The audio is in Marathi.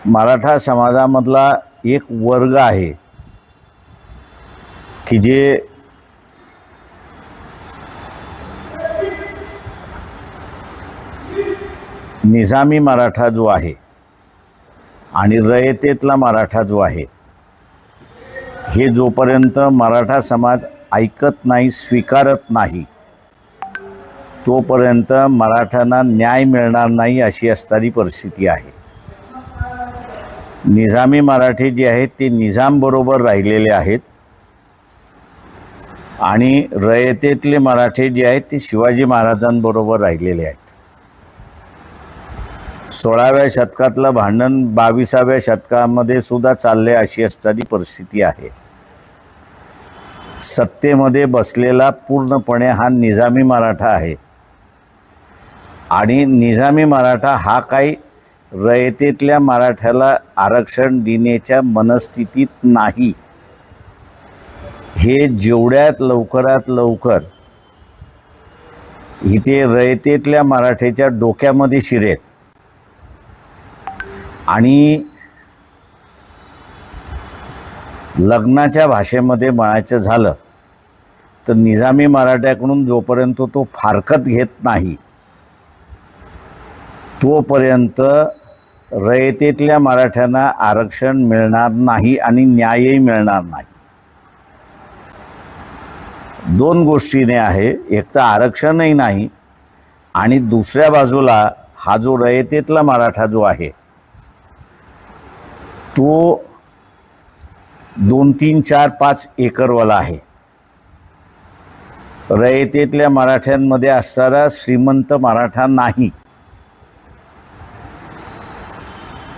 मराठा समाजामधला एक वर्ग आहे की जे निजामी मराठा जो आहे आणि रयतेतला मराठा जो आहे, हे जोपर्यंत मराठा समाज ऐकत नाही, स्वीकारत नाही, तोपर्यंत मराठ्यांना न्याय मिळणार नाही अशी असणारी परिस्थिती आहे. निजामी मराठे जे आहेत ते निजामबरोबर राहिलेले आहेत आणि रयतेतले मराठे जे आहेत ते शिवाजी महाराजांबरोबर राहिलेले आहेत. 16व्या शतकातलं भांडण 22व्या शतकामध्ये सुद्धा चालले अशी असणारी परिस्थिती आहे. सत्तेमध्ये बसलेला पूर्णपणे हा निजामी मराठा आहे आणि निजामी मराठा हा काही रयतेतल्या मराठ्याला आरक्षण देण्याच्या मनस्थितीत नाही. हे जेवढ्यात लवकरात लवकर इथे रयतेतल्या मराठ्याच्या डोक्यामध्ये शिरेल आणि लग्नाच्या भाषेमध्ये म्हणायचं झालं तर निजामी मराठ्याकडून जोपर्यंत तो फारकत घेत नाही तोपर्यंत रयतेतल्या मराठ्यांना आरक्षण मिळणार नाही आणि न्यायही मिळणार नाही. दोन गोष्टीने आहे, एक तर आरक्षणही नाही आणि दुसऱ्या बाजूला हा जो रयतेतला मराठा जो आहे तो 2, 3, 4, 5 एकरवाला आहे. रयतेतल्या मराठ्यांमध्ये असणारा श्रीमंत मराठा नाही.